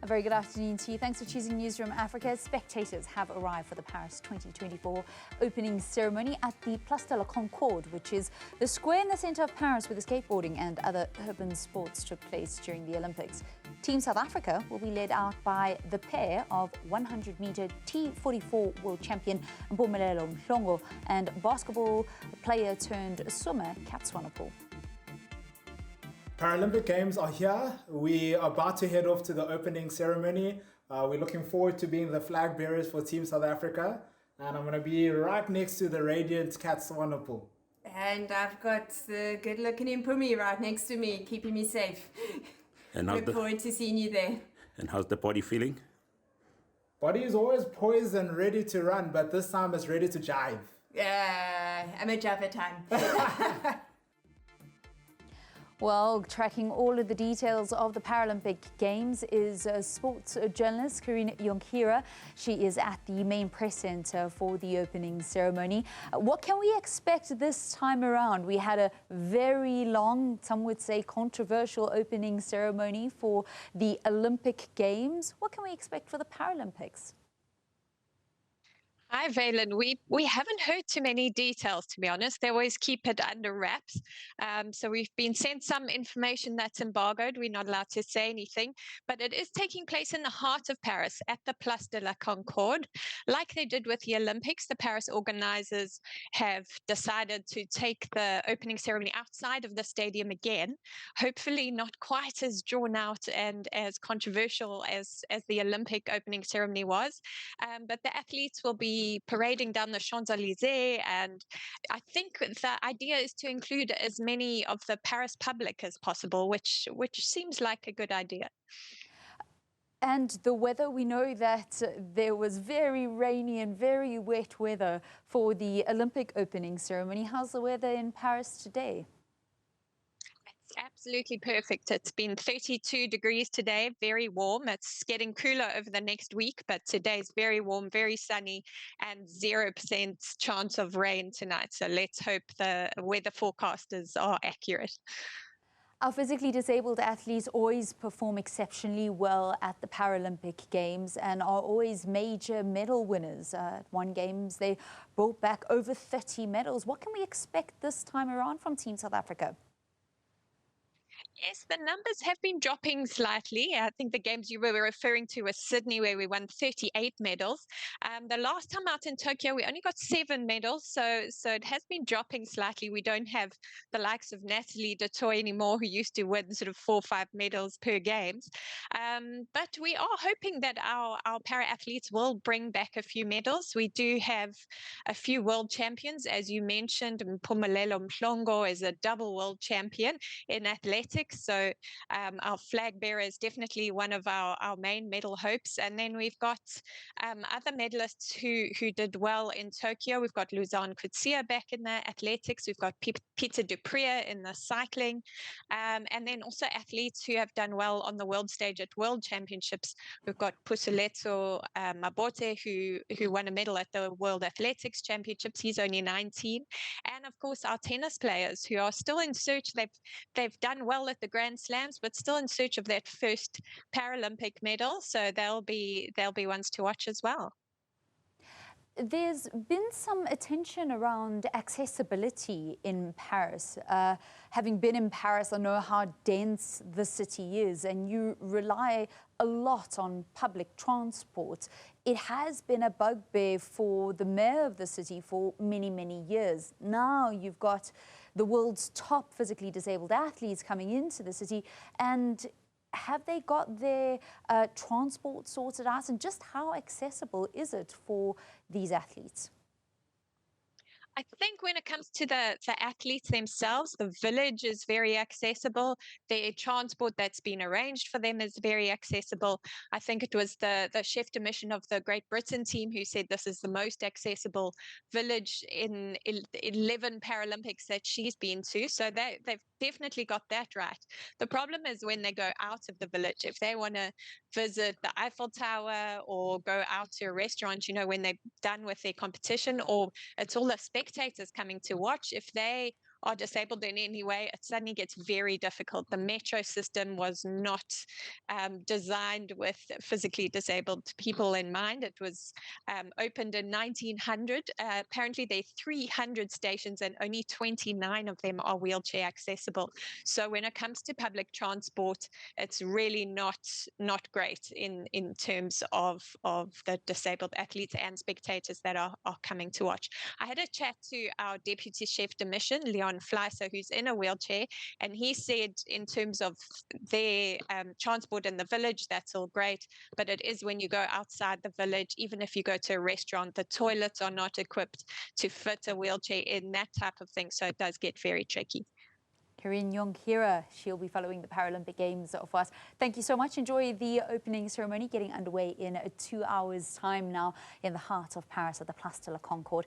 A very good afternoon to you. Thanks for choosing Newzroom Afrika. Spectators have arrived for the Paris 2024 opening ceremony at the Place de la Concorde, which is the square in the centre of Paris where the skateboarding and other urban sports took place during the Olympics. Team South Africa will be led out by the pair of 100-metre T44 world champion Mpumelelo Mhlongo and basketball player turned swimmer Kat Swanepoel. Paralympic Games are here. We are about to head off to the opening ceremony. We're looking forward to being the flag bearers for Team South Africa. And I'm going to be right next to the radiant Kat Swanepoel. And I've got the good-looking Mpumi right next to me, keeping me safe. And Look forward to seeing you there. And how's the body feeling? Body is always poised and ready to run, but this time it's ready to jive. I'm a jiver time. Well, tracking all of the details of the Paralympic Games is sports journalist Karien Jonckheere. She is at the main press centre for the opening ceremony. What can we expect this time around? We had a very long, some would say controversial opening ceremony for the Olympic Games. What can we expect for the Paralympics? Hi, Valen. We haven't heard too many details, to be honest. They always keep it under wraps. So we've been sent some information that's embargoed. We're not allowed to say anything. But it is taking place in the heart of Paris at the Place de la Concorde. Like they did with the Olympics, the Paris organizers have decided to take the opening ceremony outside of the stadium again. Hopefully not quite as drawn out and as controversial as the Olympic opening ceremony was. But the athletes will be parading down the Champs-Élysées, and I think the idea is to include as many of the Paris public as possible, which seems like a good idea. And the weather, we know that there was very rainy and very wet weather for the Olympic opening ceremony. How's the weather in Paris today? Absolutely perfect. It's been 32 degrees today, very warm. It's getting cooler over the next week, but today's very warm, very sunny, and 0% chance of rain tonight. So let's hope the weather forecasters are accurate. Our physically disabled athletes always perform exceptionally well at the Paralympic Games and are always major medal winners. At one Games, they brought back over 30 medals. What can we expect this time around from Team South Africa? Yes, the numbers have been dropping slightly. I think the games you were referring to was Sydney, where we won 38 medals. The last time out in Tokyo, we only got 7 medals, so it has been dropping slightly. We don't have the likes of Natalie du Toit anymore, who used to win sort of 4 or 5 medals per games. But we are hoping that our para-athletes will bring back a few medals. We do have a few world champions, as you mentioned. Mpumelelo Mhlongo is a double world champion in athletics. So our flag bearer is definitely one of our main medal hopes. And then we've got other medalists who did well in Tokyo. We've got Luzanne Coetzee back in the athletics. We've got Peter Duprier in the cycling. And then also athletes who have done well on the world stage at world championships. We've got Pusuletso Mabote, who won a medal at the World Athletics Championships. He's only 19. And of course, our tennis players who are still in search. They've done well at the Grand Slams, but still in search of that first Paralympic medal. So they'll be ones to watch as well. There's been some attention around accessibility in Paris. Having been in Paris, I know how dense the city is, and you rely a lot on public transport. It has been a bugbear for the mayor of the city for many, many years. Now you've got the world's top physically disabled athletes coming into the city, and have they got their transport sorted out, and just how accessible is it for these athletes? I think when it comes to the athletes themselves, the village is very accessible. The transport that's been arranged for them is very accessible. I think it was the chef de mission of the Great Britain team who said this is the most accessible village in 11 Paralympics that she's been to. So they've definitely got that right. The problem is when they go out of the village. If they want to visit the Eiffel Tower or go out to a restaurant, when they're done with their competition, or it's all the spectators coming to watch, if they are disabled in any way, it suddenly gets very difficult. The metro system was not designed with physically disabled people in mind. It was opened in 1900. Apparently, there are 300 stations and only 29 of them are wheelchair accessible. So when it comes to public transport, it's really not great in terms of the disabled athletes and spectators that are coming to watch. I had a chat to our deputy chef de mission, Leon Fleiser, who's in a wheelchair, and he said in terms of their transport in the village, that's all great, but it is when you go outside the village, even if you go to a restaurant, the toilets are not equipped to fit a wheelchair in, that type of thing, so it does get very tricky. Karien Jonckheere, she'll be following the Paralympic Games for us. Thank you so much. Enjoy the opening ceremony getting underway in 2 hours' time now in the heart of Paris at the Place de la Concorde.